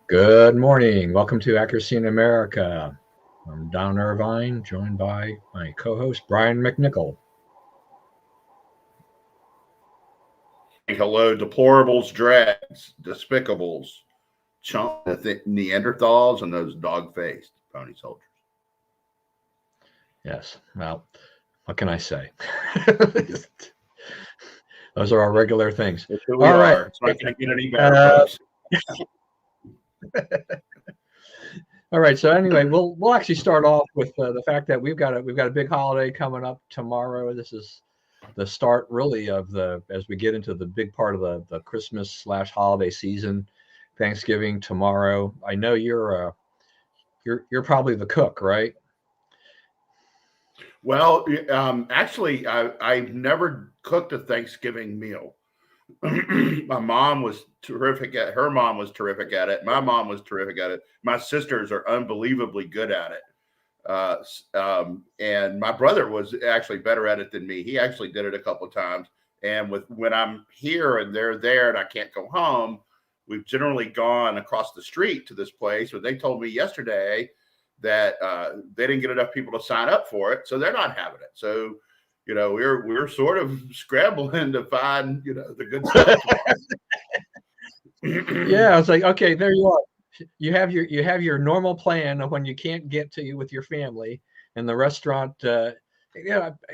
Good morning. Welcome to Accuracy in America. I'm Don Irvine, joined by my co-host Brian McNichol. Hello, deplorables, dregs, despicables, Neanderthals, and those dog-faced pony soldiers. Yes. Well, what can I say? Those are our regular things. That's who we All are. right. It's not going to get any better, folks. All right. So anyway, we'll actually start off with the fact that we've got a big holiday coming up tomorrow. This is the start really of as we get into the big part of the Christmas / holiday season. Thanksgiving tomorrow. I know you're probably the cook, right? Well, actually, I've never cooked a Thanksgiving meal. My mom was terrific at. Her mom was terrific at it. My mom was terrific at it. My sisters are unbelievably good at it. And my brother was actually better at it than me. He actually did it a couple of times. And when I'm here and they're there and I can't go home, we've generally gone across the street to this place. But they told me yesterday that they didn't get enough people to sign up for it, so they're not having it. So, we're sort of scrambling to find the good stuff. Yeah, I was like, okay, there you are. You have your normal plan of when you can't get to you with your family and the restaurant.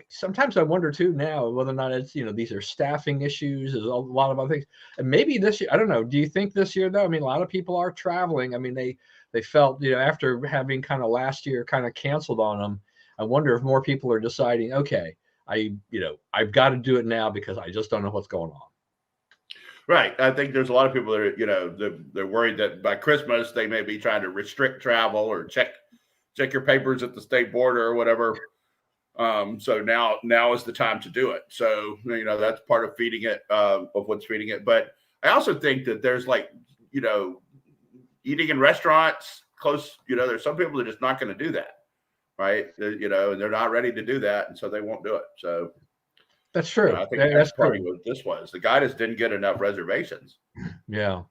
Sometimes I wonder too now whether or not it's these are staffing issues. There's a lot of other things, and maybe this year I don't know. Do you think this year though? I mean, a lot of people are traveling. I mean, they felt after having kind of last year kind of canceled on them. I wonder if more people are deciding, okay, I've got to do it now because I just don't know what's going on. Right. I think there's a lot of people that are, they're worried that by Christmas they may be trying to restrict travel or check your papers at the state border or whatever. So now is the time to do it. So, that's part of feeding it, of what's feeding it. But I also think that there's eating in restaurants close, there's some people that are just not going to do that. Right. And they're not ready to do that. And so they won't do it. So that's true. I think that's probably what this was. The guy just didn't get enough reservations. Yeah.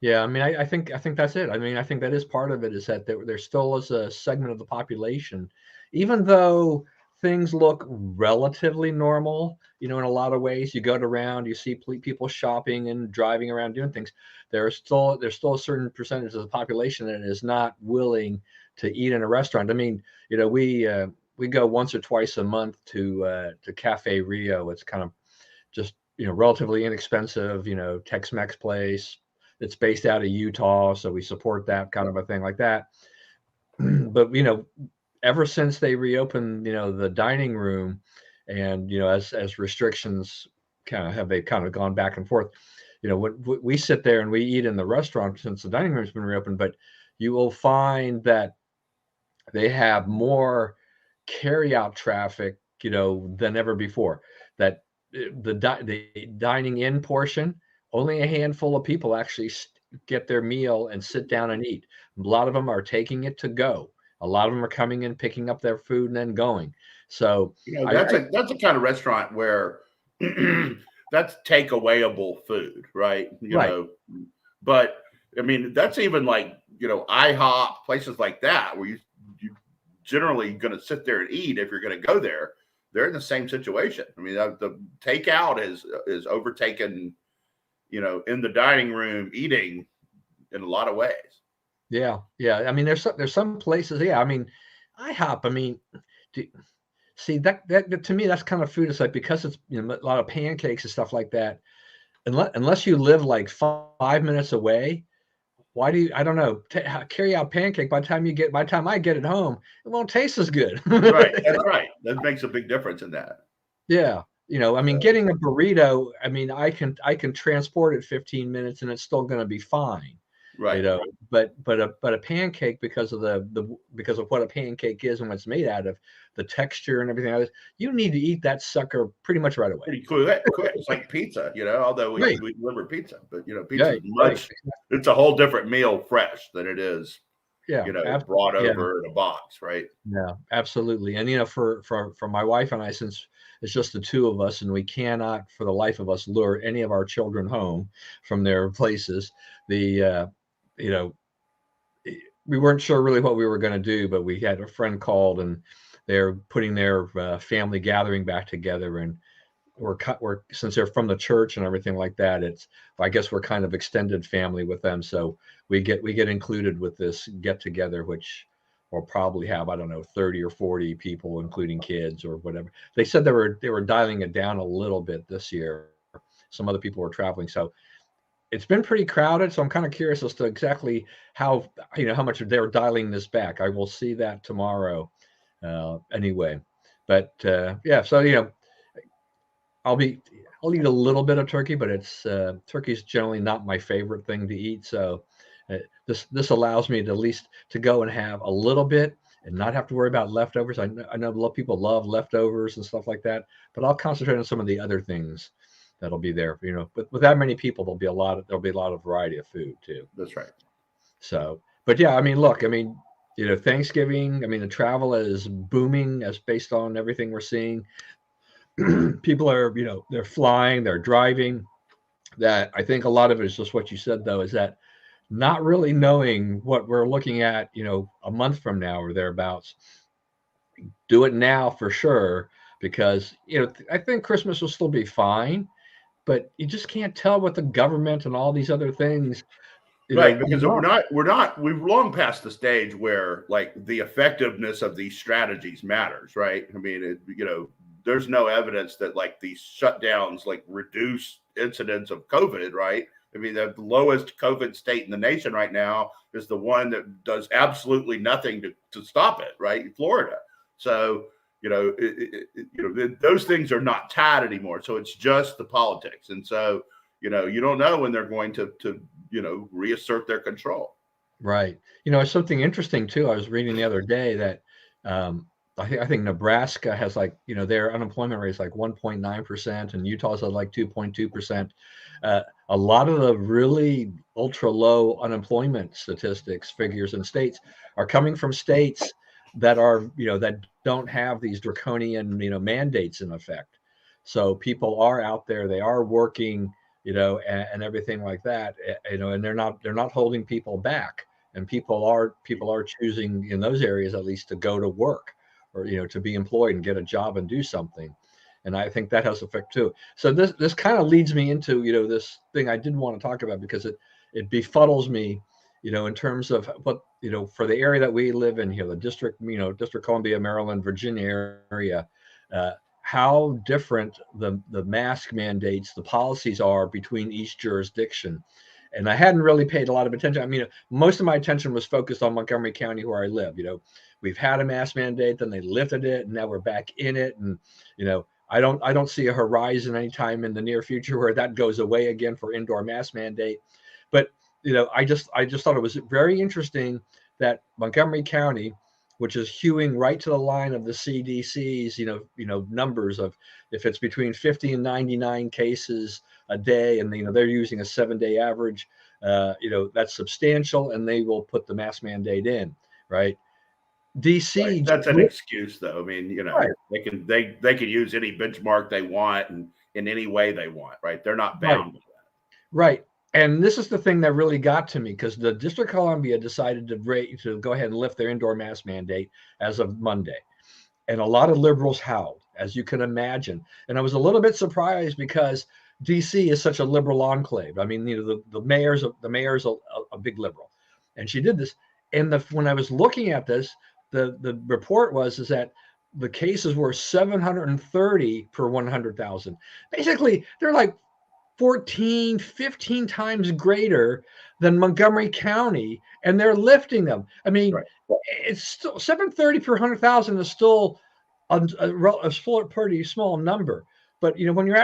Yeah. I mean, I think that's it. I mean, I think that is part of it, is that there still is a segment of the population, even though things look relatively normal, in a lot of ways. You go around, you see people shopping and driving around doing things. There's still a certain percentage of the population that is not willing to eat in a restaurant. I mean, we go once or twice a month to Cafe Rio. It's kind of just relatively inexpensive, Tex-Mex place. It's based out of Utah, so we support that kind of a thing like that. But ever since they reopened, the dining room, and as restrictions they've kind of gone back and forth. When we sit there and we eat in the restaurant since the dining room's been reopened, but you will find that they have more carry-out traffic, than ever before. That the dining in portion, only a handful of people actually get their meal and sit down and eat. A lot of them are taking it to go. A lot of them are coming in, picking up their food, and then going. So that's a kind of restaurant where that's takeawayable food, right? But I mean, that's even like IHOP, places like that, where you generally going to sit there and eat. If you're going to go there, they're in the same situation. I mean, the takeout is overtaken, in the dining room eating in a lot of ways. Yeah. I mean, there's some places. Yeah. I mean, IHOP. I mean, see that to me, that's kind of food. It's like, because it's a lot of pancakes and stuff like that. Unless you live like 5 minutes away, why do you? I don't know. Carry out pancake. By the time I get it home, it won't taste as good. Right. That's right. That makes a big difference in that. Yeah. I mean, getting a burrito. I mean, I can transport it 15 minutes and it's still going to be fine. Right. But a pancake, because of because of what a pancake is and what it's made out of, the texture and everything else, you need to eat that sucker pretty much right away. Pretty quick. It's like pizza, although we deliver pizza, but pizza is right. It's a whole different meal fresh than it is, brought over in a box, right? Yeah, absolutely. And for my wife and I, since It's just the two of us, and we cannot, for the life of us, lure any of our children home from their places. The you know, we weren't sure really what we were going to do, but we had a friend called, and they're putting their family gathering back together, and we're since they're from the church and everything like that. It's I guess we're kind of extended family with them, so we get included with this get together, which will probably have, I don't know, 30 or 40 people, including kids or whatever. They said they were dialing it down a little bit this year. Some other people were traveling, so it's been pretty crowded. So I'm kind of curious as to exactly how how much they're dialing this back. I will see that tomorrow, anyway. But yeah, so I'll be I'll eat a little bit of turkey, but it's turkey's generally not my favorite thing to eat. So this allows me to at least to go and have a little bit and not have to worry about leftovers. I know a lot of people love leftovers and stuff like that, but I'll concentrate on some of the other things that'll be there. But with that many people, there'll be a lot of variety of food too. That's right. So, but yeah, I mean, look, I mean, Thanksgiving. I mean, the travel is booming as based on everything we're seeing. People are, they're flying, they're driving. That I think a lot of it is just what you said, though, is that not really knowing what we're looking at, a month from now or thereabouts. Do it now for sure, because I think Christmas will still be fine, but you just can't tell what the government and all these other things, Right, because want. we've long past the stage where like the effectiveness of these strategies matters, right? I mean, there's no evidence that like these shutdowns like reduce incidents of COVID, right? I mean, the lowest COVID state in the nation right now is the one that does absolutely nothing to stop it, right? Florida. So, those things are not tied anymore. So it's just the politics. And so, you don't know when they're going to reassert their control. Right. It's something interesting too. I was reading the other day that I think Nebraska has like, their unemployment rate is like 1.9%, and Utah's at like 2.2%. A lot of the really ultra low unemployment statistics figures in states are coming from states that are, that don't have these draconian, mandates in effect. So people are out there, they are working, and everything like that, and they're not holding people back, and people are choosing in those areas at least to go to work, or to be employed and get a job and do something. And I think that has effect too. So this kind of leads me into this thing I did want to talk about, because it befuddles me, in terms of what, for the area that we live in here, the district, District Columbia, Maryland, Virginia area, how different the mask mandates, the policies are between each jurisdiction. And I hadn't really paid a lot of attention. I mean, most of my attention was focused on Montgomery County, where I live. We've had a mask mandate, then they lifted it, and now we're back in it. And I don't see a horizon anytime in the near future where that goes away again for indoor mask mandate. But I just thought it was very interesting that Montgomery County, which is hewing right to the line of the CDC's, numbers of if it's between 50 and 99 cases a day, and they're using a 7-day average, that's substantial, and they will put the mask mandate in, right? DC, Right. That's an excuse, though. I mean, right, they can use any benchmark they want and in any way they want, right? They're not right, bound to that. right. And this is the thing that really got to me, because the District of Columbia decided to go ahead and lift their indoor mask mandate as of Monday. And a lot of liberals howled, as you can imagine. And I was a little bit surprised, because DC is such a liberal enclave. I mean, the mayor's a big liberal, and she did this. And when I was looking at this, the report is that the cases were 730 per 100,000. Basically, they're like 14, 15 times greater than Montgomery County, and they're lifting them. I mean, Right. it's still 730 per 100,000 is still a pretty small number. But when you're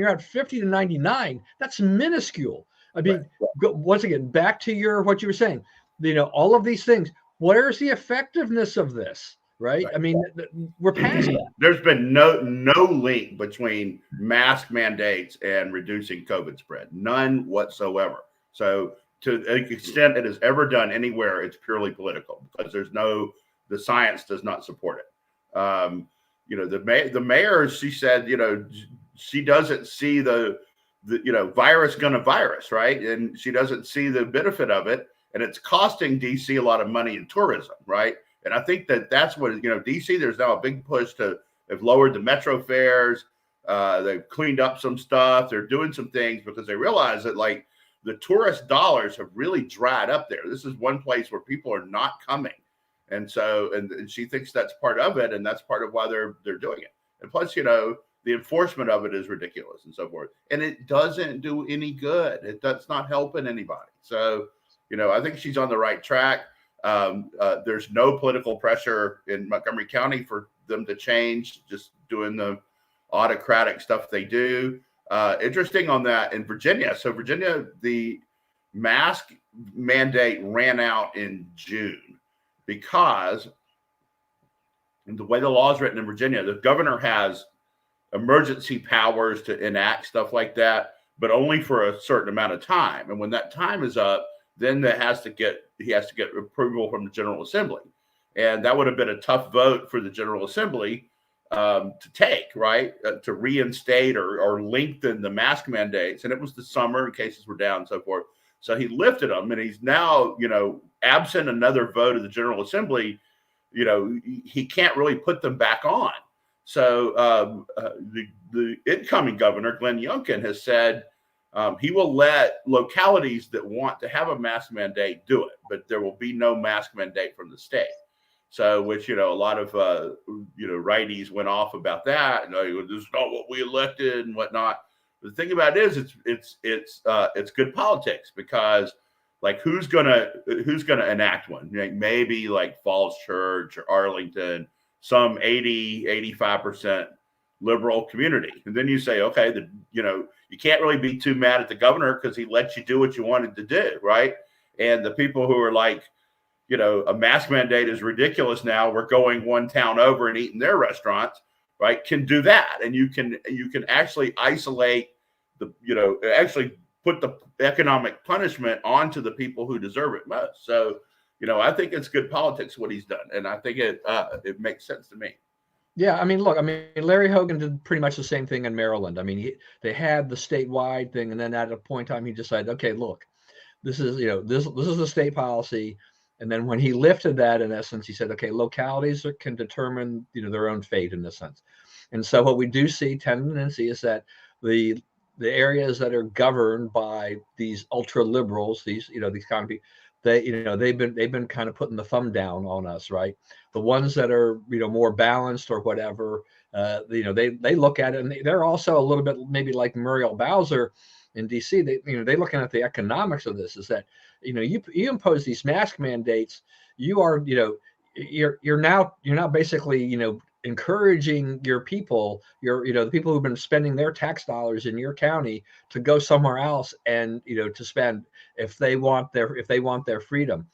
at 50 to 99, that's minuscule. I mean, once again, back to what you were saying. All of these things. Where's the effectiveness of this? Right? I mean, we're past that. There's been no link between mask mandates and reducing COVID spread, none whatsoever. So to the extent it has ever done anywhere, it's purely political, because the science does not support it. the mayor, she said, she doesn't see the virus gonna virus, right? And she doesn't see the benefit of it. And it's costing DC a lot of money in tourism, right? And I think that's what, DC, there's now a big push they've lowered the metro fares. They've cleaned up some stuff. They're doing some things because they realize that like the tourist dollars have really dried up there. This is one place where people are not coming. And so, and she thinks that's part of it. And that's part of why they're doing it. And plus, the enforcement of it is ridiculous and so forth. And it doesn't do any good. That's not helping anybody. So, I think she's on the right track. There's no political pressure in Montgomery County for them to change, just doing the autocratic stuff they do. Interesting on that in Virginia. So Virginia, the mask mandate ran out in June because the way the law is written in Virginia, the governor has emergency powers to enact stuff like that, but only for a certain amount of time. And when that time is up, then he has to get approval from the General Assembly. And that would have been a tough vote for the General Assembly to take, right? To reinstate or lengthen the mask mandates. And it was the summer and cases were down and so forth. So he lifted them, and he's now, absent another vote of the General Assembly, he can't really put them back on. So the incoming governor, Glenn Youngkin, has said he will let localities that want to have a mask mandate do it, but there will be no mask mandate from the state. So, which, a lot of, righties went off about that. This is not what we elected and whatnot. But the thing about it is it's good politics because like who's gonna enact one? Maybe like Falls Church or Arlington, some 85% liberal community. And then you say, okay, you can't really be too mad at the governor because he let you do what you wanted to do, right? And the people who are like, a mask mandate is ridiculous now, we're going one town over and eating their restaurants, right, can do that. And you can actually isolate actually put the economic punishment onto the people who deserve it most. So, I think it's good politics what he's done. And I think it makes sense to me. Yeah, look, Larry Hogan did pretty much the same thing in Maryland. They had the statewide thing, and then at a point in time, he decided, okay, look, this is this is the state policy. And then when he lifted that, in essence, he said, okay, localities can determine their own fate in a sense. And so what we do see tendency is that the areas that are governed by these ultra liberals, these kind of people, they've been kind of putting the thumb down on us, right? The ones that are more balanced or whatever, they look at it, and they're also a little bit maybe like Muriel Bowser in DC. They looking at the economics of this. Is that you impose these mask mandates, you are you're now basically encouraging your people, the people who've been spending their tax dollars in your county to go somewhere else and to spend if they want their freedom.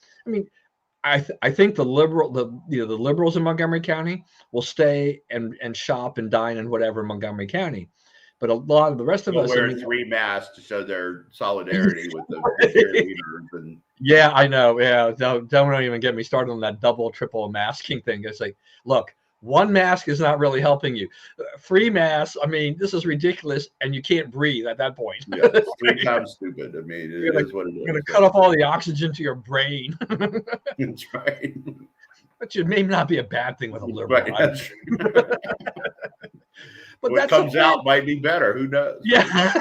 I think the liberals in Montgomery County will stay and shop and dine and whatever in Montgomery County, but a lot of the rest of us wear 3 masks to show their solidarity with the cheerleaders. And yeah, I know. Yeah, don't even get me started on that double, triple masking thing. It's like, look, one mask is not really helping you. 3 masks, this is ridiculous, and you can't breathe at that point. Yeah, 3 times stupid. It is what it is. You're going to cut off all the oxygen to your brain. That's right. But it may not be a bad thing with a liberal. Right, that's but what comes out might be better. Who knows? Yeah.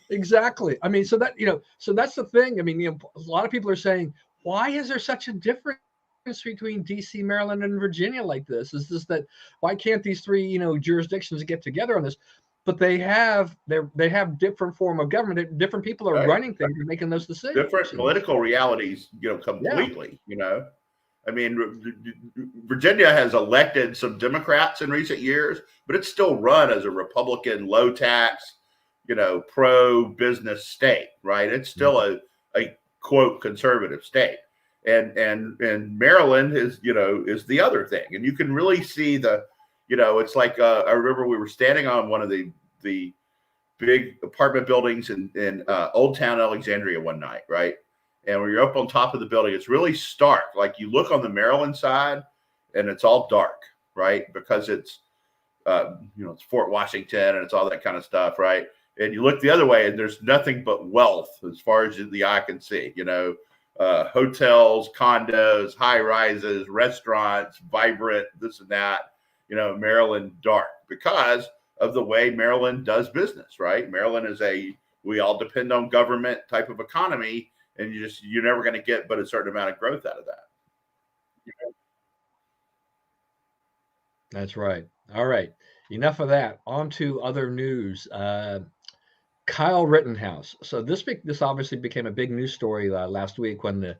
Exactly. So that's the thing. A lot of people are saying, why is there such a difference between DC, Maryland, and Virginia like this? Is this that why can't these 3 jurisdictions get together on this? But they have different form of government. Different people are running things and making those decisions. Different political realities, completely. Yeah. Virginia has elected some Democrats in recent years, but it's still run as a Republican, low tax, pro-business state, right? It's still a quote conservative state. And Maryland is the other thing. And you can really see it's like I remember we were standing on one of the big apartment buildings in Old Town Alexandria one night, right? And when you're up on top of the building, it's really stark. Like you look on the Maryland side and it's all dark. right? Because it's it's Fort Washington and it's all that kind of stuff, right? And you look the other way, and there's nothing but wealth as far as the eye can see. Hotels, condos, high rises, restaurants, vibrant, this and that. Maryland dark because of the way Maryland does business, right? Maryland is we all depend on government type of economy, and you're never going to get but a certain amount of growth out of that. That's right. All right. Enough of that. On to other news. Kyle Rittenhouse. So this obviously became a big news story last week when the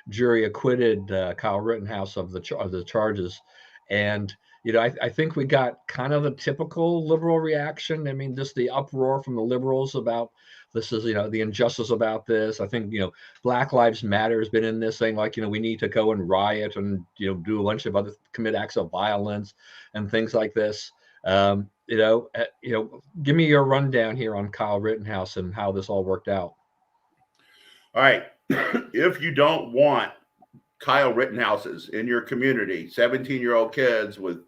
jury acquitted Kyle Rittenhouse of the charges, and I think we got kind of the typical liberal reaction. I mean, just the uproar from the liberals about this is the injustice about this. I think Black Lives Matter has been in this saying like we need to go and riot and do a bunch of other commit acts of violence and things like this. Give me your rundown here on Kyle Rittenhouse and how this all worked out. All right. If you don't want Kyle Rittenhouses in your community, 17-year-old kids with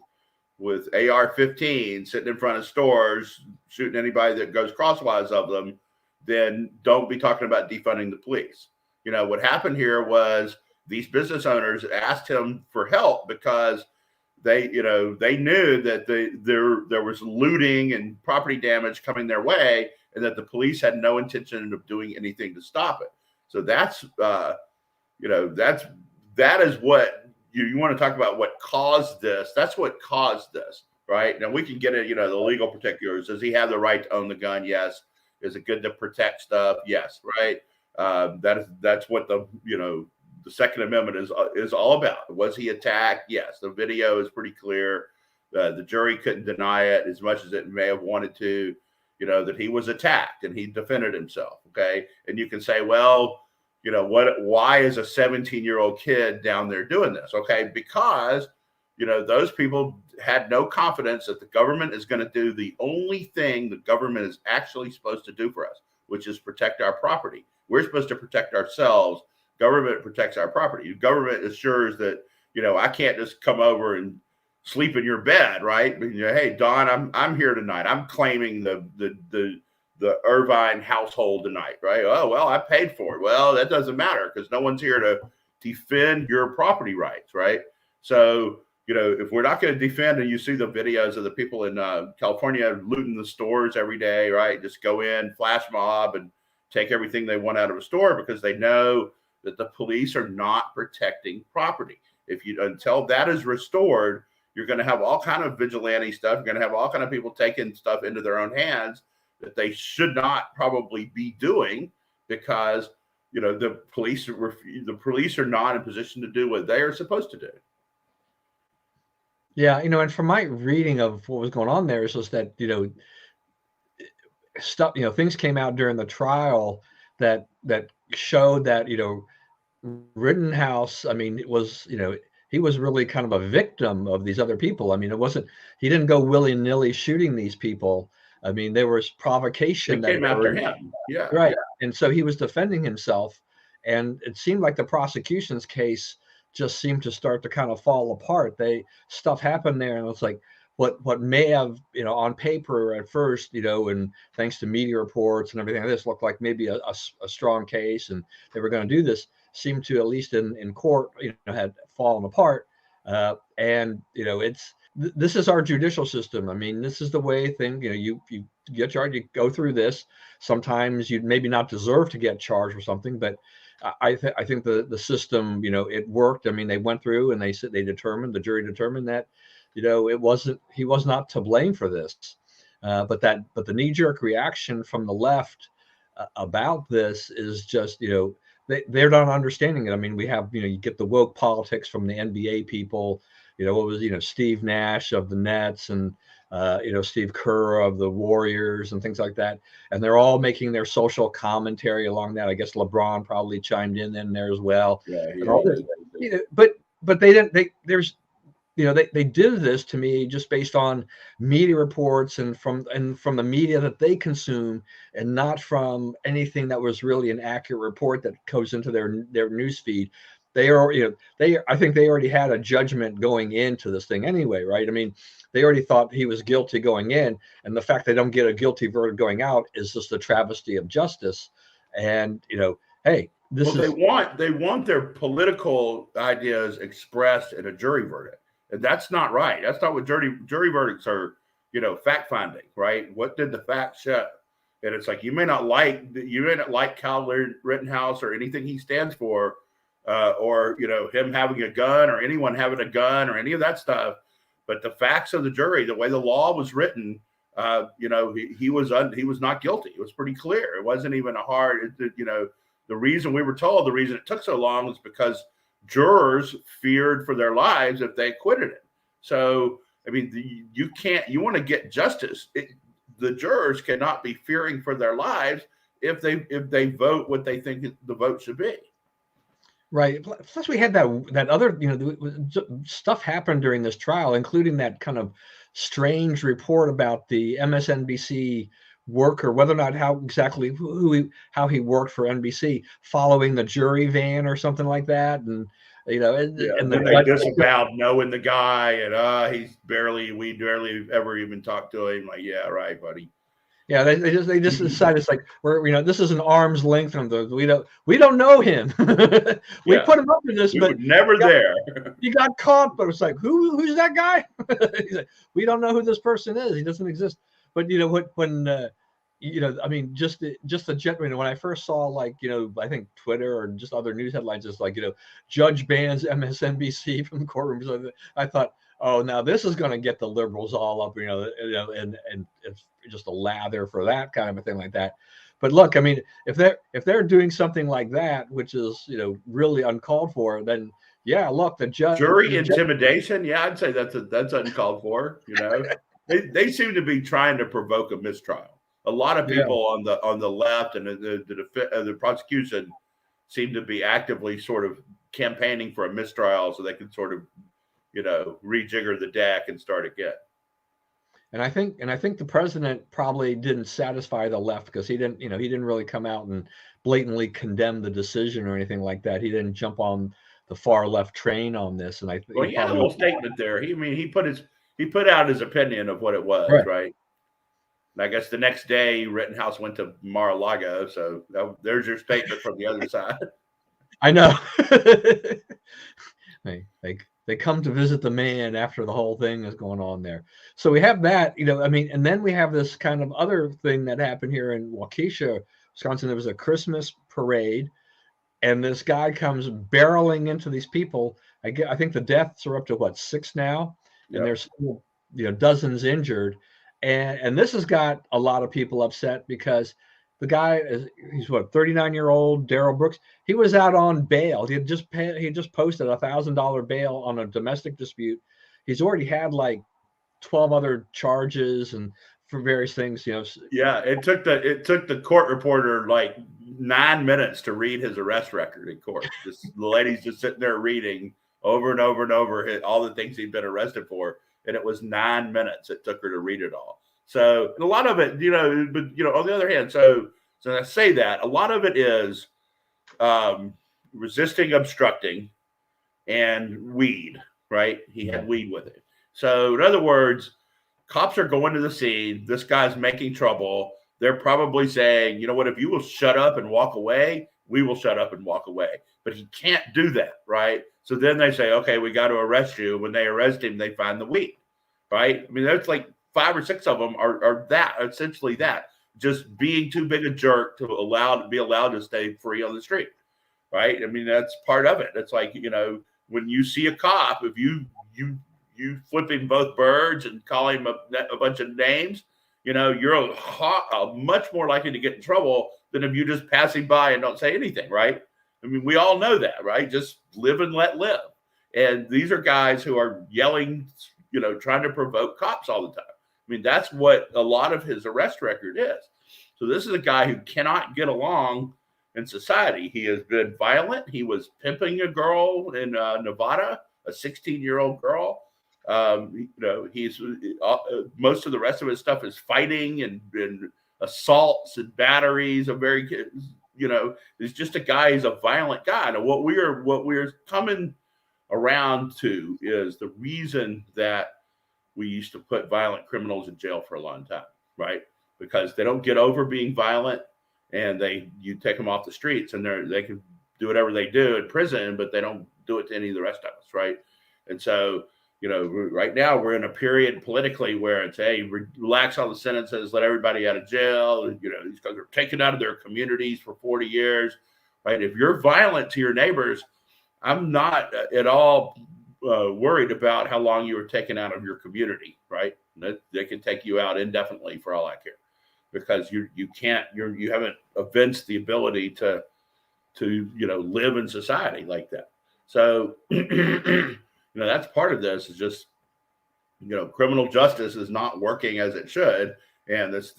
AR-15 sitting in front of stores, shooting anybody that goes crosswise of them, then don't be talking about defunding the police. What happened here was these business owners asked him for help because they knew that there was looting and property damage coming their way, and that the police had no intention of doing anything to stop it. So that is what you want to talk about. What caused this? That's what caused this, right? Now we can get into the legal particulars. Does he have the right to own the gun? Yes. Is it good to protect stuff? Yes. Right. That's what the Second Amendment is all about. Was he attacked? Yes. The video is pretty clear. The jury couldn't deny it as much as it may have wanted to, that he was attacked and he defended himself. Okay. And you can say, well, why is a 17-year-old kid down there doing this? Okay. Because, those people had no confidence that the government is going to do the only thing the government is actually supposed to do for us, which is protect our property. We're supposed to protect ourselves. Government protects our property. Government assures that, I can't just come over and sleep in your bed, right? Hey, Don, I'm here tonight. I'm claiming the Irvine household tonight, right? Oh, well, I paid for it. Well, that doesn't matter because no one's here to defend your property rights, right? So, if we're not going to defend, and you see the videos of the people in California looting the stores every day, right? Just go in, flash mob, and take everything they want out of a store because they know that the police are not protecting property. Until that is restored, you're going to have all kind of vigilante stuff. You're going to have all kind of people taking stuff into their own hands that they should not probably be doing because the police are not in position to do what they are supposed to do. Yeah, and from my reading of what was going on there is just that stuff things came out during the trial that showed that Rittenhouse, I mean, it was he was really kind of a victim of these other people. I mean, he didn't go willy-nilly shooting these people. I mean, there was provocation that came after him. Yeah. Right. Yeah. And so he was defending himself. And it seemed like the prosecution's case just seemed to start to kind of fall apart. Stuff happened there. And it's like what may have, on paper at first, and thanks to media reports and everything like this, looked like maybe a strong case and they were going to do this, seemed to, at least in court, had fallen apart. And this is our judicial system. I mean, this is the way you get charged, you go through this. Sometimes you'd maybe not deserve to get charged for something, but I think the system, it worked. I mean, they went through and the jury determined that, he was not to blame for this. But the knee-jerk reaction from the left about this is just, they're not understanding it. I mean, we have, you get the woke politics from the NBA people, what was, Steve Nash of the Nets and, Steve Kerr of the Warriors and things like that. And they're all making their social commentary along that. I guess LeBron probably chimed in there as well. Yeah, and all this, but they didn't, they did this to me just based on media reports and from the media that they consume, and not from anything that was really an accurate report that goes into their news feed. they are, I think they already had a judgment going into this thing anyway, right? I mean, they already thought he was guilty going in, and the fact they don't get a guilty verdict going out is just a travesty of justice. And hey, Well, they want their political ideas expressed in a jury verdict, and that's not right. That's not what jury verdicts are. Fact finding, right? What did the facts show? And it's like you may not like Kyle Rittenhouse or anything he stands for, or him having a gun or anyone having a gun or any of that stuff. But the facts of the jury, the way the law was written, he was not guilty. It was pretty clear. It wasn't even a hard. The reason we were told, the reason it took so long is because jurors feared for their lives if they acquitted him. So, I mean, you want to get justice. The jurors cannot be fearing for their lives if they vote what they think the vote should be. Right. Plus, we had that other, stuff happened during this trial, including that kind of strange report about the MSNBC worker, whether or not how he worked for NBC, following the jury van or something like that, and and they disavowed knowing the guy, and we barely ever even talked to him. Like, yeah, right, buddy. Yeah, they just decided it's like this is an arm's length from we don't know him. We put him up in this, but never there. He got caught, but it's like who's that guy? He's like, we don't know who this person is. He doesn't exist. But when I mean, just the jet. When I first saw I think Twitter or just other news headlines, just judge bans MSNBC from courtrooms. I thought, oh, now this is going to get the liberals all up, and it's just a lather for that kind of a thing like that. But look, I mean, if they're doing something like that, which is really uncalled for, then yeah, look, the jury intimidation. Yeah, I'd say that's uncalled for. They seem to be trying to provoke a mistrial. A lot of people on the left and the prosecution seem to be actively sort of campaigning for a mistrial so they can sort of rejigger the deck and start again. And I think the president probably didn't satisfy the left because he didn't really come out and blatantly condemn the decision or anything like that. He didn't jump on the far left train on this. And he had a little statement there. He put out his opinion of what it was, right? And I guess the next day Rittenhouse went to Mar-a-Lago, so there's your statement from the other side. I know. They come to visit the man after the whole thing is going on there. So we have that, and then we have this kind of other thing that happened here in Waukesha, Wisconsin. There was a Christmas parade, and this guy comes barreling into these people. I think the deaths are up to 6 now, and there's still, dozens injured. And this has got a lot of people upset because the guy he's 39-year-old Darrell Brooks. He was out on bail. He had just posted $1,000 bail on a domestic dispute. He's already had 12 other charges and for various things. Yeah, it took the court reporter 9 minutes to read his arrest record in court. The lady's just sitting there reading over and over and over all the things he'd been arrested for. And it was 9 minutes it took her to read it all. So a lot of it, but on the other hand, so I say that a lot of it is resisting, obstructing, and weed. Right? He had weed with it. So in other words, cops are going to the scene. This guy's making trouble. They're probably saying, you know what? If you will shut up and walk away, we will shut up and walk away. But he can't do that, right? So then they say, okay, we got to arrest you. When they arrest him, they find the weed, right? I mean, that's 5 or 6 of them are essentially that, just being too big a jerk to be allowed to stay free on the street, right? I mean, that's part of it. It's when you see a cop, if you flip him both birds and call him a bunch of names, you're much more likely to get in trouble than if you just pass him by and don't say anything, right? I mean, we all know that, right? Just live and let live. And these are guys who are yelling, trying to provoke cops all the time. I mean, that's what a lot of his arrest record is. So this is a guy who cannot get along in society. He has been violent. He was pimping a girl in Nevada, a 16-year-old girl. He's most of the rest of his stuff is fighting and assaults and batteries of very, is just a guy. He's a violent guy. And what we're coming around to is the reason that we used to put violent criminals in jail for a long time, right? Because they don't get over being violent, and you take them off the streets, and they can do whatever they do in prison, but they don't do it to any of the rest of us, right? And so, right now we're in a period politically where it's, hey, relax all the sentences, let everybody out of jail. These guys are taken out of their communities for 40 years, right? If you're violent to your neighbors, I'm not at all worried about how long you were taken out of your community, right? They can take you out indefinitely for all I care, because you haven't evinced the ability to live in society like that. So that's part of this, is just criminal justice is not working as it should, and this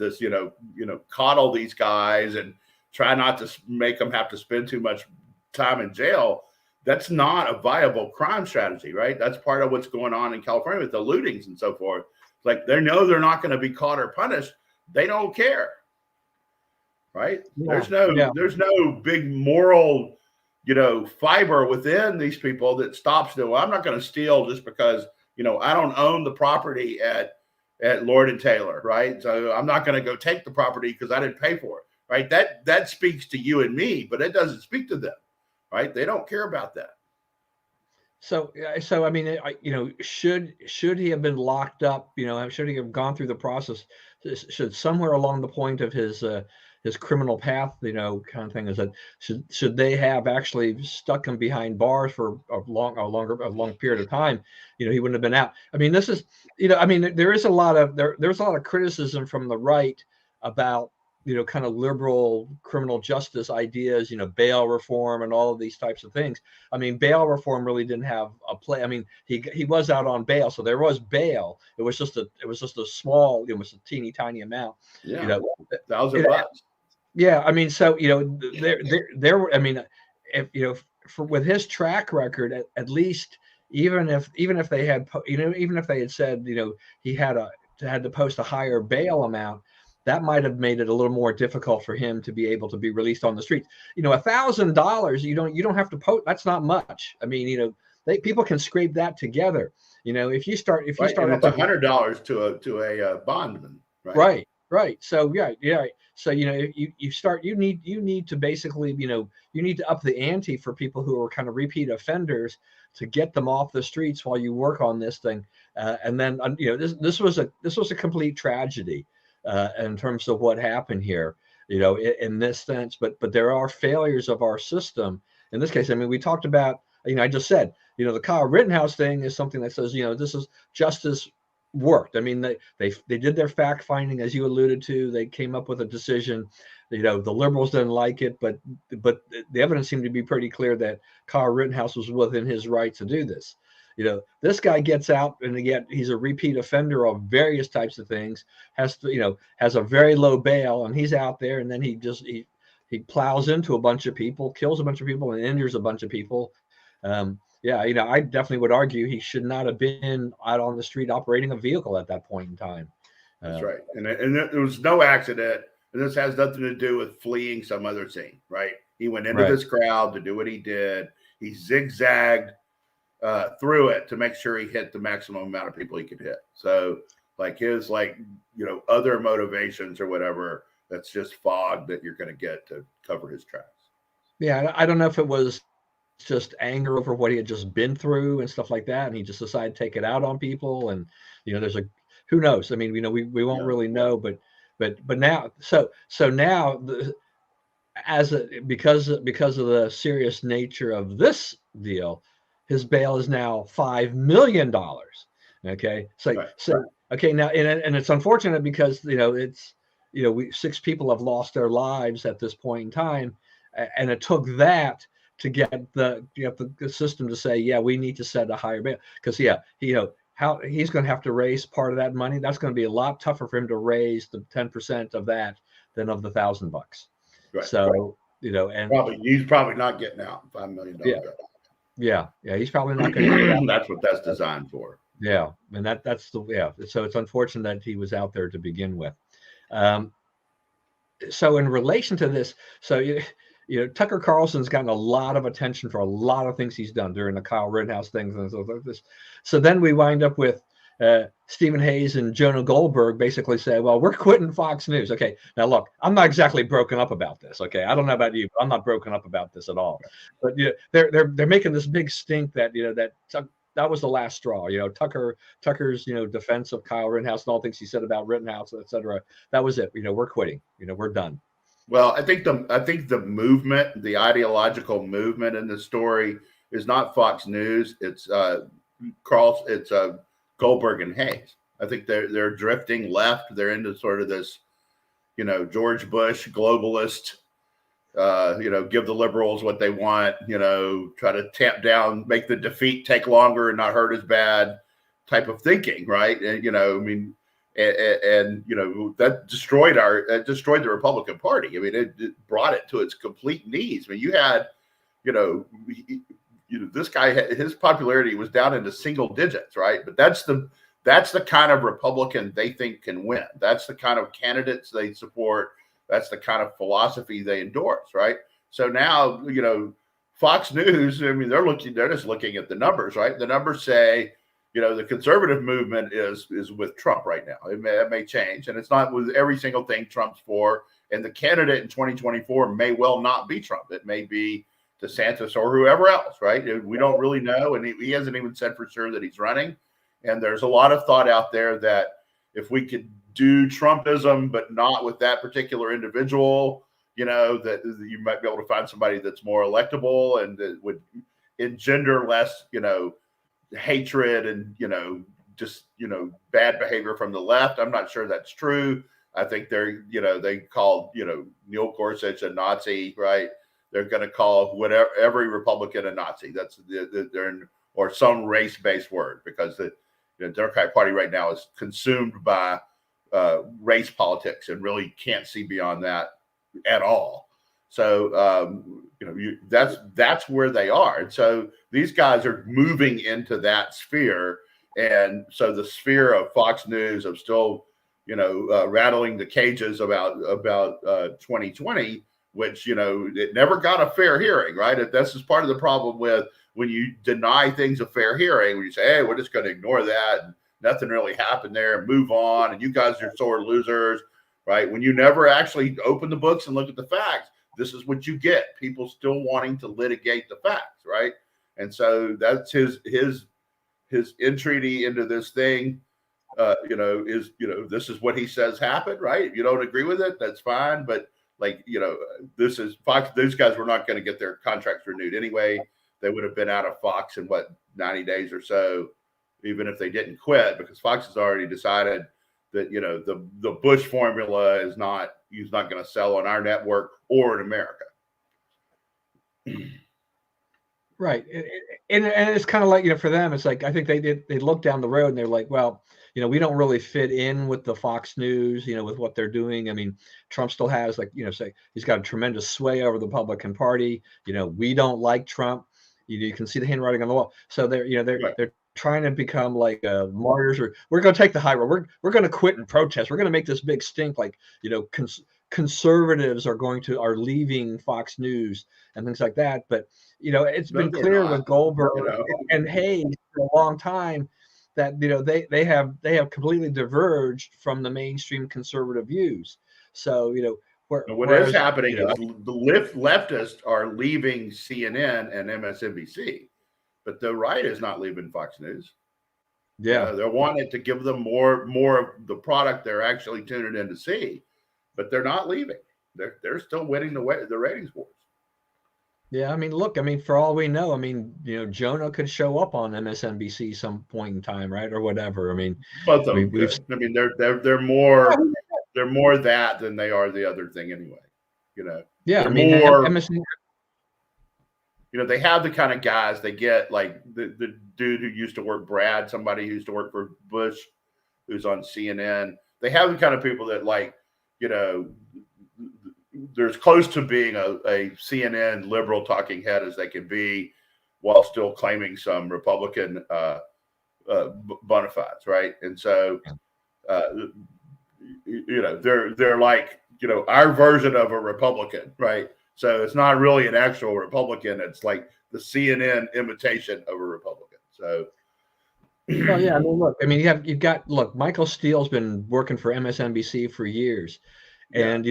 coddle these guys and try not to make them have to spend too much time in jail. That's not a viable crime strategy, right? That's part of what's going on in California with the lootings and so forth. Like, they know they're not going to be caught or punished. They don't care, right? Yeah. There's no big moral, fiber within these people that stops them. Well, I'm not going to steal just because, I don't own the property at Lord and Taylor, right? So I'm not going to go take the property because I didn't pay for it, right? That speaks to you and me, but it doesn't speak to them. Right? They don't care about that. So I mean, should he have been locked up? Should he have gone through the process? Should somewhere along the point of his criminal path, kind of thing, is that should they have actually stuck him behind bars for a long period of time? He wouldn't have been out. I mean, this is, there's a lot of criticism from the right about kind of liberal criminal justice ideas, bail reform and all of these types of things. I mean, bail reform really didn't have a play. I mean, he was out on bail, so there was bail. It was just a small, it was a teeny tiny amount. Yeah, $1,000. Yeah, I mean, so there were. I mean, if with his track record, at least even if they had said he had to post a higher bail amount, that might have made it a little more difficult for him to be able to be released on the streets. $1,000, you don't have to post. That's not much. I mean, people can scrape that together. If you start it's $100 to a bondman. Right. So yeah. So you need to basically you need to up the ante for people who are kind of repeat offenders to get them off the streets while you work on this thing. And then this was a complete tragedy. In terms of what happened here, in this sense, but there are failures of our system. In this case, I mean, we talked about, I just said, the Kyle Rittenhouse thing is something that says, this is justice worked. I mean, they did their fact finding, as you alluded to. They came up with a decision. The liberals didn't like it, but the evidence seemed to be pretty clear that Kyle Rittenhouse was within his right to do this. This guy gets out, and again, he's a repeat offender of various types of things, has a very low bail, and he's out there, and then he plows into a bunch of people, kills a bunch of people, and injures a bunch of people. I definitely would argue he should not have been out on the street operating a vehicle at that point in time. That's right. And there was no accident, and this has nothing to do with fleeing some other scene, right? He went into this crowd to do what he did. He zigzagged through it to make sure he hit the maximum amount of people he could hit. So his other motivations or whatever, that's just fog that you're going to get to cover his tracks. Yeah, I don't know if it was just anger over what he had just been through and stuff like that, and he just decided to take it out on people. And there's who knows? I mean, we won't really know, but now, so now because of the serious nature of this deal, his bail is now $5 million. Okay. Okay. Now, and it's unfortunate because, it's, 6 people have lost their lives at this point in time. And it took that to get the system to say, yeah, we need to set a higher bail. Because, how he's going to have to raise part of that money. That's going to be a lot tougher for him to raise the 10% of that than of the $1,000. Right. So, and he's probably not getting out $5 million. Yeah, he's probably not going to get out. That's what that's designed for. Yeah, and that's so it's unfortunate that he was out there to begin with. So in relation to this, Tucker Carlson's gotten a lot of attention for a lot of things he's done during the Kyle Rittenhouse things and so like this. So then we wind up with Stephen Hayes and Jonah Goldberg basically say, well, we're quitting Fox News. Okay, now look, I'm not exactly broken up about this. Okay, I don't know about you, but I'm not broken up about this at all. But they're making this big stink that that was the last straw. Tucker's defense of Kyle Rittenhouse and all things he said about Rittenhouse, et cetera. That was it. We're quitting. We're done. Well, I think the movement, the ideological movement in the story is not Fox News. It's Goldberg and Hayes. I think they're drifting left. They're into sort of this, George Bush globalist, give the liberals what they want, try to tamp down, make the defeat take longer and not hurt as bad type of thinking, right? And, that destroyed the Republican Party. I mean, it brought it to its complete knees. I mean, you had, this guy, his popularity was down into single digits, right? But that's the kind of Republican they think can win. That's the kind of candidates they support. That's the kind of philosophy they endorse, right? So now, Fox News, I mean, they're just looking at the numbers, right? The numbers say, the conservative movement is with Trump right now. It may change, and it's not with every single thing Trump's for. And the candidate in 2024 may well not be Trump. It may be DeSantis or whoever else, right? We don't really know, and he hasn't even said for sure that he's running. And there's a lot of thought out there that if we could do Trumpism, but not with that particular individual, that you might be able to find somebody that's more electable and that would engender less, hatred and, just, bad behavior from the left. I'm not sure that's true. I think they called, Neil Gorsuch a Nazi, right? They're going to call every Republican a Nazi. That's or some race-based word, because the Democratic Party right now is consumed by race politics and really can't see beyond that at all. So that's where they are, and so these guys are moving into that sphere, and so the sphere of Fox News of still rattling the cages about 2020, which it never got a fair hearing, right? This is part of the problem with when you deny things a fair hearing, when you say, hey, we're just going to ignore that and nothing really happened there and move on, and you guys are sore losers, right? When you never actually open the books and look at the facts, this is what you get. People still wanting to litigate the facts, right? And so that's his entreaty into this thing, this is what he says happened, right? If you don't agree with it, that's fine. But this is Fox. Those guys were not going to get their contracts renewed anyway. They would have been out of Fox in 90 days or so, even if they didn't quit, because Fox has already decided that, the Bush formula is he's not going to sell on our network or in America. Right. And it's kind of like, for them, it's like, I think they look down the road and they're like, well, we don't really fit in with the Fox News, with what they're doing. I mean, Trump still has say he's got a tremendous sway over the Republican Party. We don't like Trump. You can see the handwriting on the wall. So they're trying to become like martyrs, or we're going to take the high road. We're going to quit and protest. We're going to make this big stink. Like, conservatives are leaving Fox News and things like that. But, it's been clear with Goldberg and Hayes for a long time that, they have completely diverged from the mainstream conservative views. So, what is happening is the leftists are leaving CNN and MSNBC, but the right is not leaving Fox News. Yeah, they wanted to give them more of the product they're actually tuning in to see, but they're not leaving. They're still winning the ratings wars. Yeah, I mean, look, for all we know, Jonah could show up on MSNBC some point in time, right, or whatever. I mean, both of them. They're more that than they are the other thing anyway. Yeah, more. MSNBC. They have the kind of guys they get, like the dude who used to work, Brad, somebody who used to work for Bush, who's on CNN. They have the kind of people that, like, there's close to being a CNN liberal talking head as they can be, while still claiming some Republican bona fides, right? And so, they're like, our version of a Republican, right? So it's not really an actual Republican. It's like the CNN imitation of a Republican. So, well, yeah, I mean, look, I mean, you've got look, Michael Steele's been working for MSNBC for years, yeah, and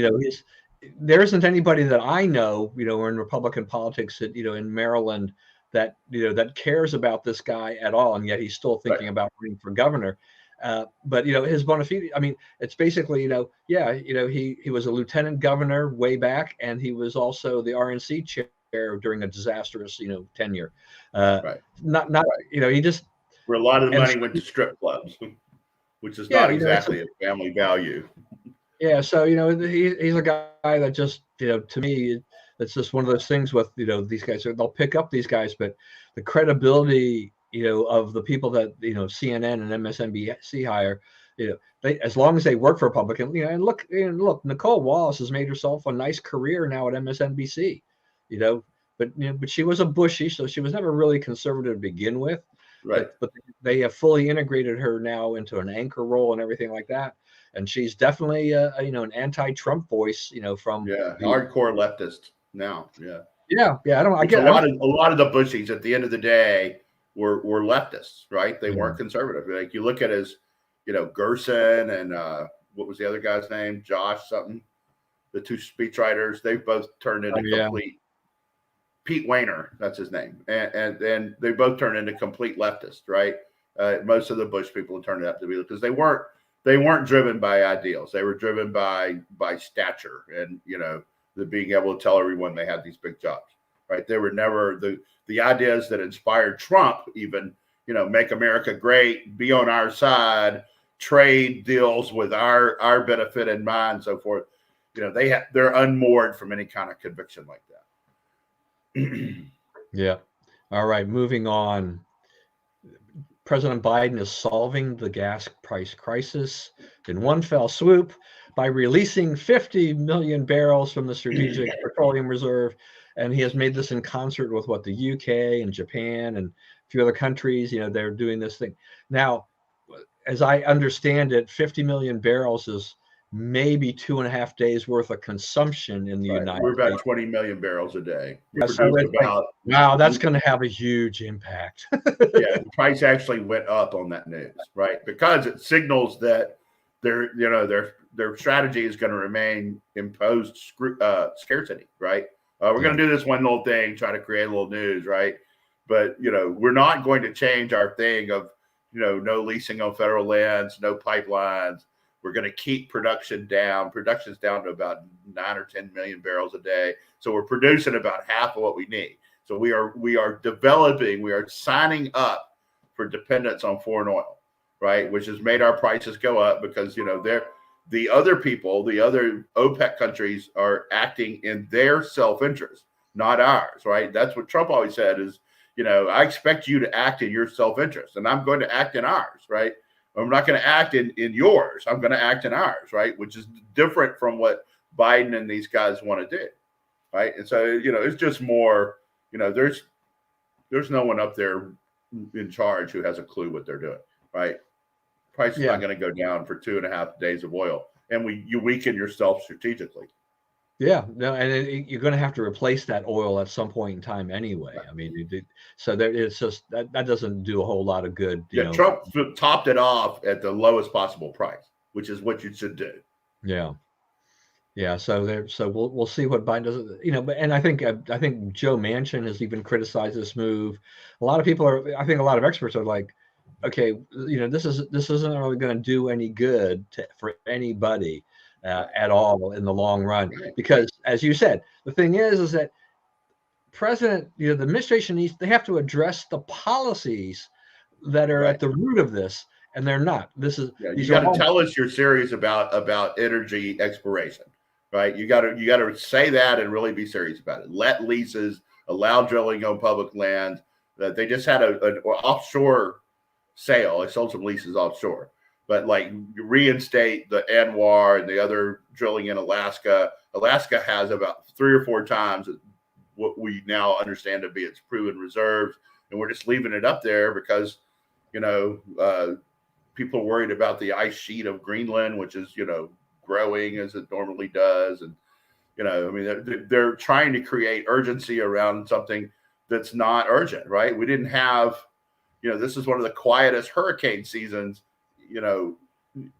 there isn't anybody that I know, in Republican politics that in Maryland that that cares about this guy at all, and yet he's still right. thinking about running for governor. But his bona fide, I mean, it's basically yeah, he was a lieutenant governor way back, and he was also the RNC chair during a disastrous tenure. Right. Not Right. he just Where a lot of the and money went to strip clubs, which is yeah, not exactly a family value. yeah, so he's a guy that just to me it's just one of those things with these guys. They'll pick up these guys, but the credibility of the people that CNN and MSNBC hire, they, as long as they work for Republican, and look, Nicole Wallace has made herself a nice career now at MSNBC, but she was a Bushy, so she was never really conservative to begin with. Right. But they have fully integrated her now into an anchor role and everything like that, and she's definitely an anti-Trump voice, from Hardcore leftist now. yeah. I don't. I Which a get. I lot don't. of the Bushies at the end of the day were leftists, right? They weren't Mhm. conservative. Like you look at his, Gerson and what was the other guy's name? Josh something. The two speechwriters, they've both turned into complete. Pete Wayner, that's his name, and they both turned into complete leftists, right? Most of the Bush people turned it up to be because they weren't driven by ideals. They were driven by stature and the being able to tell everyone they had these big jobs, right? They were never the ideas that inspired Trump, even make America great, be on our side, trade deals with our benefit in mind, so forth. They're unmoored from any kind of conviction like that. Yeah. All right. Moving on. President Biden is solving the gas price crisis in one fell swoop by releasing 50 million barrels from the Strategic Petroleum Reserve. And he has made this in concert with the UK and Japan and a few other countries. They're doing this thing. Now, as I understand it, 50 million barrels is maybe 2.5 days worth of consumption in the United We're about States. 20 million barrels a day. We Yeah, so produce it's like, about wow, that's going to have a huge impact. the price actually went up on that news, right? Because it signals that their strategy is going to remain imposed scarcity, right? We're going to do this one little thing, try to create a little news, right? But we're not going to change our thing of no leasing on federal lands, no pipelines. We're going to keep production down. Production's down to about 9 or 10 million barrels a day. So we're producing about half of what we need. So we are developing, we are signing up for dependence on foreign oil, right? Which has made our prices go up because the other people, the other OPEC countries are acting in their self-interest, not ours, right? That's what Trump always said is, I expect you to act in your self-interest, and I'm going to act in ours, right? I'm not going to act in yours. I'm going to act in ours, right? Which is different from what Biden and these guys want to do, right? And so, it's just more, there's no one up there in charge who has a clue what they're doing, right? Price is not going to go down for 2.5 days of oil, and you weaken yourself strategically. Yeah, no, and you're going to have to replace that oil at some point in time anyway. I mean, so it's just that doesn't do a whole lot of good. Trump topped it off at the lowest possible price, which is what you should do. Yeah. So we'll see what Biden does. But and I think Joe Manchin has even criticized this move. A lot of people I think a lot of experts are like, okay, this isn't really going to do any good for anybody. At all in the long run, because as you said, the thing is that the administration they have to address the policies that are at the root of this, and they're not. You got to tell us you're serious about energy exploration, right? You got to say that and really be serious about it. Let leases, allow drilling on public land. They just had an offshore sale. They sold some leases offshore. But reinstate the Anwar and the other drilling in Alaska. Alaska has about 3 or 4 times what we now understand to be its proven reserves, and we're just leaving it up there because, people are worried about the ice sheet of Greenland, which is growing as it normally does, and I mean, they're trying to create urgency around something that's not urgent, right? We didn't have, this is one of the quietest hurricane seasons,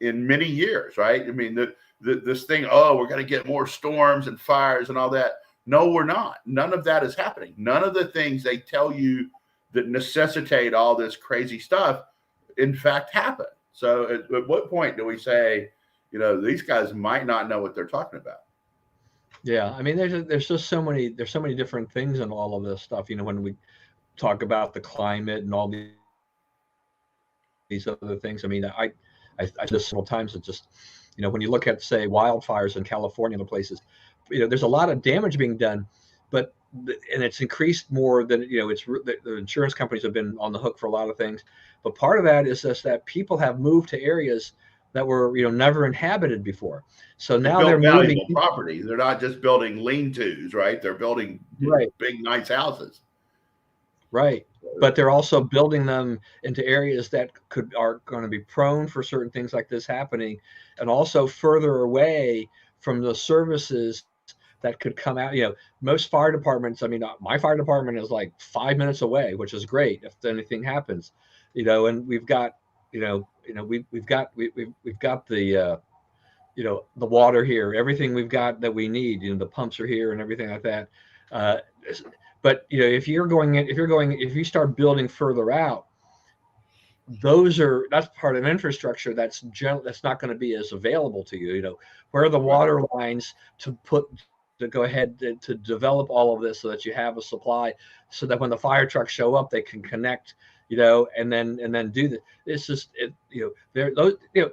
in many years, right? I mean, this thing, we're going to get more storms and fires and all that. No, we're not. None of that is happening. None of the things they tell you that necessitate all this crazy stuff, in fact, happen. So at what point do we say, these guys might not know what they're talking about? Yeah, I mean, there's just so many different things in all of this stuff. When we talk about the climate and all these other things. I mean, I just several times. It just, when you look at, say, wildfires in California and other places, there's a lot of damage being done, but and it's increased more than it's the insurance companies have been on the hook for a lot of things, but part of that is just that people have moved to areas that were never inhabited before. So now they're moving valuable property. They're not just building lean-tos, right? They're building big, nice houses. Right. But they're also building them into areas that are going to be prone for certain things like this happening, and also further away from the services that could come out. Most fire departments, I mean, my fire department is like 5 minutes away, which is great if anything happens. And we've got, we've got the the water here, everything we've got that we need. The pumps are here and everything like that. But if you start building further out, that's part of infrastructure that's not going to be as available to you. Where are the water lines to go ahead to develop all of this so that you have a supply, so that when the fire trucks show up, they can connect, and then do that. It's just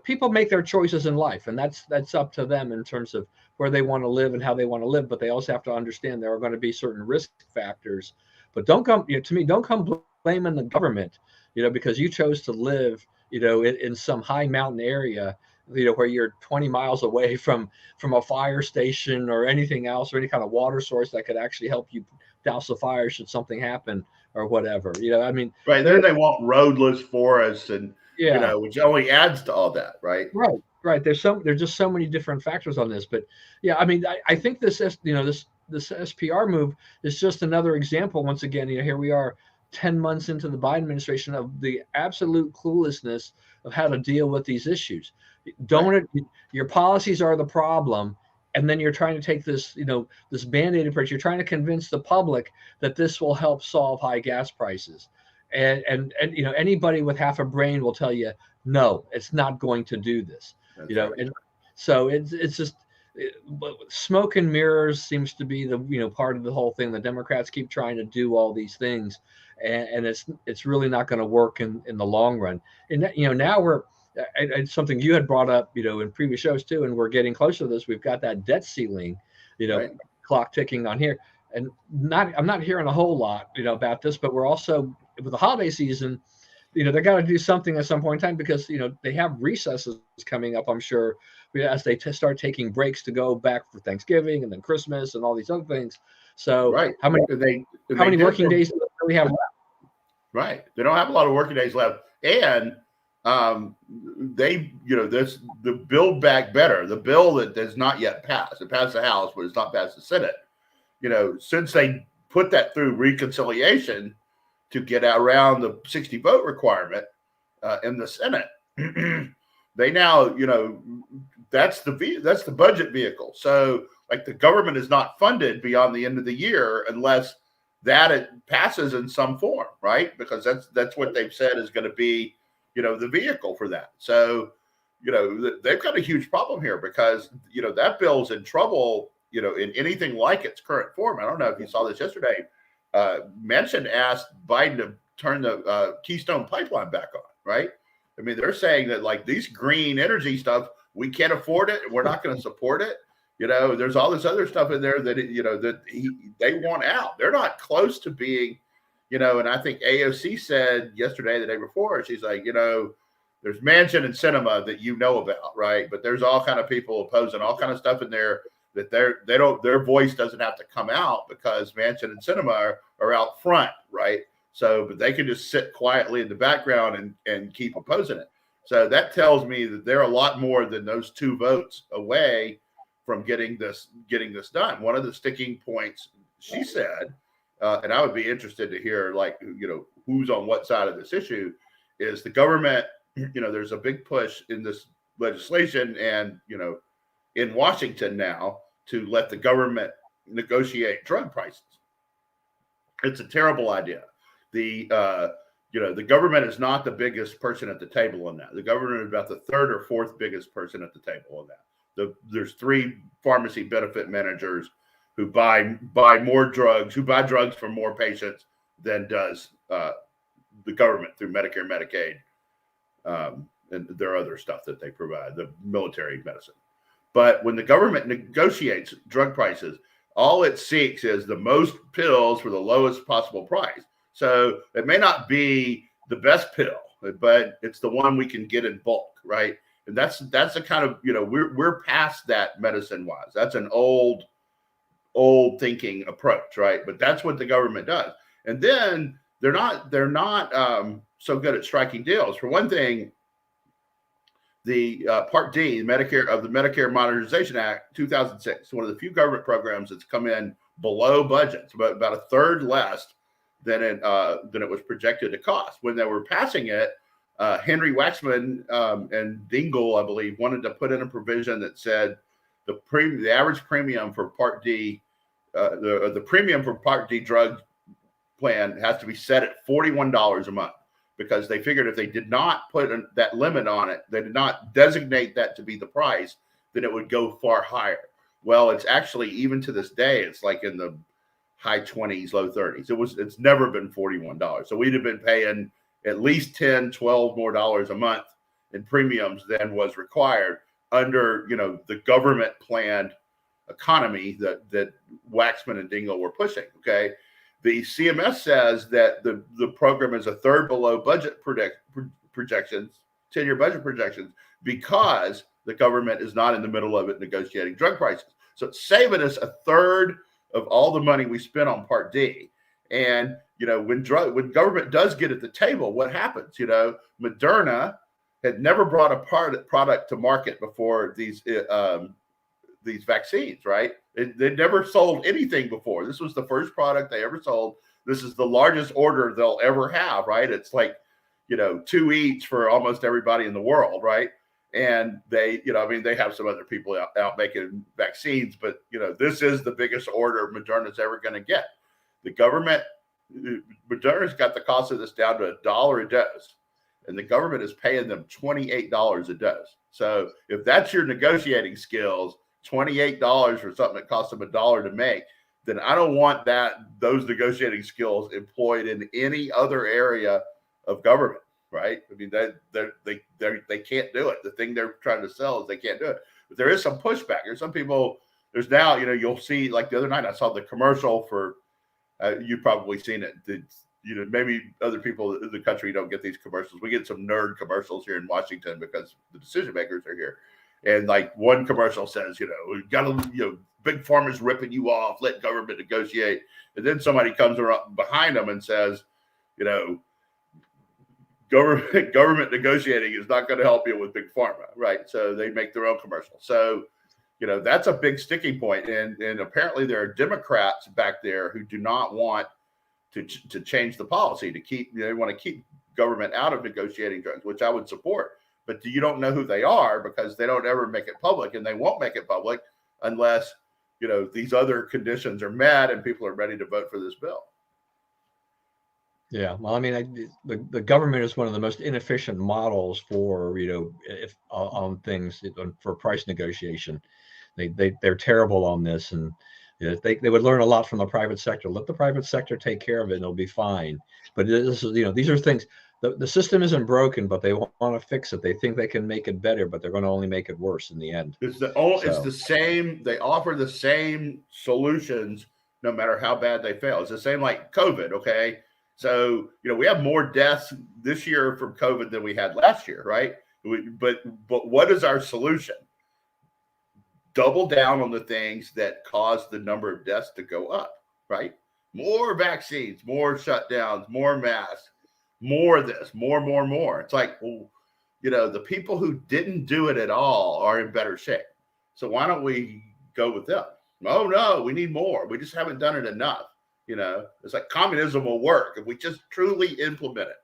people make their choices in life, and that's up to them in terms of where they want to live and how they want to live. But they also have to understand there are going to be certain risk factors. But don't come blaming the government, because you chose to live, in some high mountain area, where you're 20 miles away from a fire station or anything else, or any kind of water source that could actually help you douse the fire should something happen or whatever. I mean, right. Then they want roadless forests and, which only adds to all that. Right. Right. There's just so many different factors on this, but yeah, I mean, I think this SPR move is just another example. Once again, here we are 10 months into the Biden administration of the absolute cluelessness of how to deal with these issues. Your policies are the problem. And then you're trying to take this, this band-aid approach. You're trying to convince the public that this will help solve high gas prices. And anybody with half a brain will tell you, no, it's not going to do this. Right. And so it's just smoke and mirrors seems to be the part of the whole thing. The Democrats keep trying to do all these things, and it's really not going to work in the long run. And now we're something you had brought up, in previous shows too, and we're getting closer to this. We've got that debt ceiling, right, clock ticking on here, and I'm not hearing a whole lot, about this, but we're also with the holiday season. They got to do something at some point in time, because they have recesses coming up, I'm sure, as they start taking breaks to go back for Thanksgiving and then Christmas and all these other things. So how many working days do we have left? Right. They don't have a lot of working days left. And the Build Back Better, the bill that has not yet passed, it passed the House, but it's not passed the Senate. Since they put that through reconciliation to get around the 60 vote requirement in the Senate, they now, that's the budget vehicle. So like the government is not funded beyond the end of the year unless that it passes in some form, right? Because that's what they've said is going to be, the vehicle for that. So, they've got a huge problem here because, that bill's in trouble, in anything like its current form. I don't know if you saw this yesterday. Manchin asked Biden to turn the Keystone Pipeline back on, right? I mean, they're saying that like these green energy stuff, we can't afford it. And we're not going to support it. There's all this other stuff in there that, they want out. They're not close to being, and I think AOC said yesterday, the day before, she's like, there's Manchin and Sinema that about, right? But there's all kind of people opposing all kind of stuff in there that their voice doesn't have to come out because Manchin and Sinema are out front, right? So, but they can just sit quietly in the background and keep opposing it. So that tells me that they're a lot more than those two votes away from getting this done. One of the sticking points, she said, and I would be interested to hear, like, who's on what side of this issue, is the government. There's a big push in this legislation and, in Washington now to let the government negotiate drug prices. It's a terrible idea. The government is not the biggest person at the table on that. The government is about the third or fourth biggest person at the table on that. There's 3 pharmacy benefit managers who buy more drugs, who buy drugs for more patients than does the government through Medicare, Medicaid, and their other stuff that they provide, the military medicine. But when the government negotiates drug prices, all it seeks is the most pills for the lowest possible price. So it may not be the best pill, but it's the one we can get in bulk, right? And that's the kind of, we're past that medicine wise. That's an old thinking approach, right? But that's what the government does. And then they're not so good at striking deals. For one thing, the Part D, the Medicare Modernization Act, 2006, one of the few government programs that's come in below budget, so about a third less than it was projected to cost. When they were passing it, Henry Waxman and Dingell, I believe, wanted to put in a provision that said the average premium for Part D, the premium for Part D drug plan has to be set at $41 a month, because they figured if they did not put that limit on it, they did not designate that to be the price, then it would go far higher. Well, it's actually, even to this day, it's like in the high 20s, low 30s. It's never been $41. So we'd have been paying at least $10, $12 more a month in premiums than was required under, the government planned economy that Waxman and Dingell were pushing. Okay. The CMS says that the program is a third below budget projections, 10-year budget projections, because the government is not in the middle of it negotiating drug prices. So it's saving us a third of all the money we spent on Part D. And, when government does get at the table, what happens? Moderna had never brought a product to market before these vaccines, right? They'd never sold anything before. This was the first product they ever sold. This is the largest order they'll ever have, right? It's like, 2 each for almost everybody in the world, right? And they, they have some other people out making vaccines, but, this is the biggest order Moderna's ever going to get. The government, Moderna's got the cost of this down to $1 a dose, and the government is paying them $28 a dose. So if that's your negotiating skills, $28 for something that costs them $1 to make, then I don't want those negotiating skills employed in any other area of government, right? I mean, they can't do it. The thing they're trying to sell is they can't do it. But there is some pushback. There's some people. There's now, you'll see, like the other night, I saw the commercial for. You've probably seen it. Maybe other people in the country don't get these commercials. We get some nerd commercials here in Washington because the decision makers are here. And like one commercial says, we've got to, big pharma's ripping you off, let government negotiate. And then somebody comes around behind them and says, government negotiating is not going to help you with big pharma, right? So they make their own commercial. So, that's a big sticking point. And apparently there are Democrats back there who do not want to change the policy, they want to keep government out of negotiating drugs, which I would support. But you don't know who they are because they don't ever make it public, and they won't make it public unless, these other conditions are met and people are ready to vote for this bill. Yeah, well, I mean, the government is one of the most inefficient models for, on things for price negotiation. They're terrible on this, and they would learn a lot from the private sector. Let the private sector take care of it, and it'll be fine. But this is, these are things. The system isn't broken, but they want to fix it. They think they can make it better, but they're going to only make it worse in the end. It's the same. They offer the same solutions no matter how bad they fail. It's the same like COVID. Okay, so we have more deaths this year from COVID than we had last year, right? But what is our solution? Double down on the things that cause the number of deaths to go up, right? More vaccines, more shutdowns, more masks. More of this, more. It's like, well, the people who didn't do it at all are in better shape. So why don't we go with them. Oh no, we need more. We just haven't done it enough. It's like communism will work if we just truly implement it.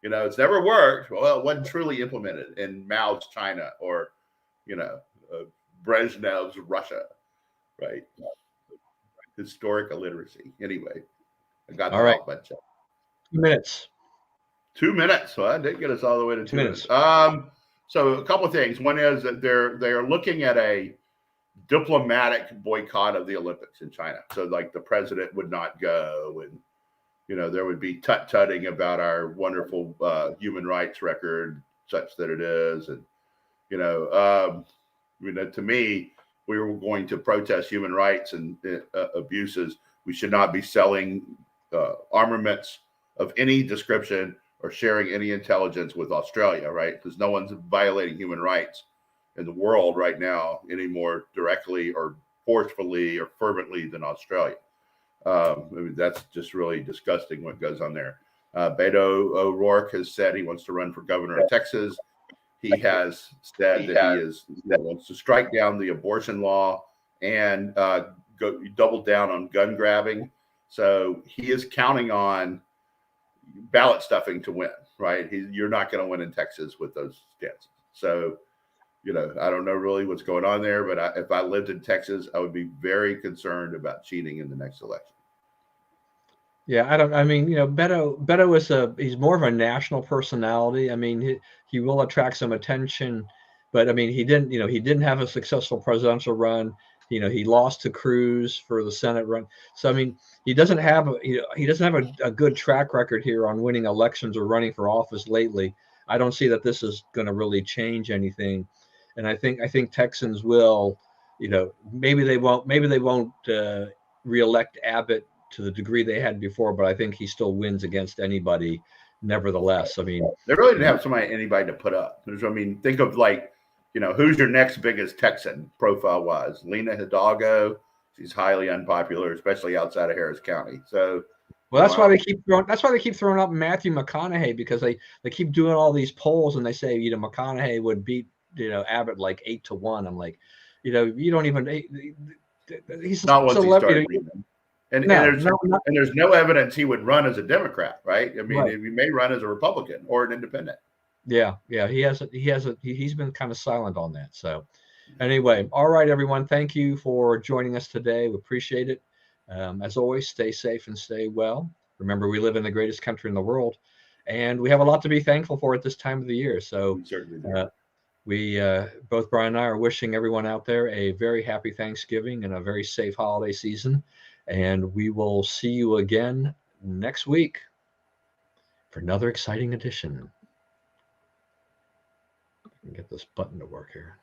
It's never worked. Well, it wasn't truly implemented in Mao's China or, Brezhnev's Russia, right? Historic illiteracy. Anyway, I got All that right. off my chest. 2 minutes. 2 minutes. Well, that did get us all the way to 2 minutes. So a couple of things. One is that they're looking at a diplomatic boycott of the Olympics in China. So like the president would not go, and there would be tut-tutting about our wonderful human rights record, such that it is. And to me, we were going to protest human rights and abuses. We should not be selling armaments of any description or sharing any intelligence with Australia, right? Because no one's violating human rights in the world right now any more directly or forcefully or fervently than Australia. That's just really disgusting what goes on there. Beto O'Rourke has said he wants to run for governor of Texas. He has said that he wants to strike down the abortion law and double down on gun grabbing. So he is counting on ballot stuffing to win, right? You're not going to win in Texas with those stances. So, I don't know really what's going on there, but if I lived in Texas, I would be very concerned about cheating in the next election. Yeah, Beto is he's more of a national personality. He will attract some attention, but he didn't have a successful presidential run. He lost to Cruz for the Senate run. So he doesn't have a good track record here on winning elections or running for office lately. I don't see that this is going to really change anything, and I think Texans will, maybe they won't reelect Abbott to the degree they had before, but I think he still wins against anybody. Nevertheless, they really didn't have anybody to put up. Think of who's your next biggest Texan profile wise? Lena Hidalgo. She's highly unpopular, especially outside of Harris County. So, well, that's why they keep throwing up Matthew McConaughey, because they keep doing all these polls and they say McConaughey would beat Abbott like 8-1. I'm like, you don't even. He's not once he started. And there's no evidence he would run as a Democrat, right? Right. He may run as a Republican or an independent. Yeah, he's been kind of silent on that. So anyway, all right, everyone, thank you for joining us today. We appreciate it. As always, stay safe and stay well. Remember, we live in the greatest country in the world, and we have a lot to be thankful for at this time of the year. So we certainly do. We both Brian and I are wishing everyone out there a very happy Thanksgiving and a very safe holiday season. And we will see you again next week for another exciting edition. I can get this button to work here.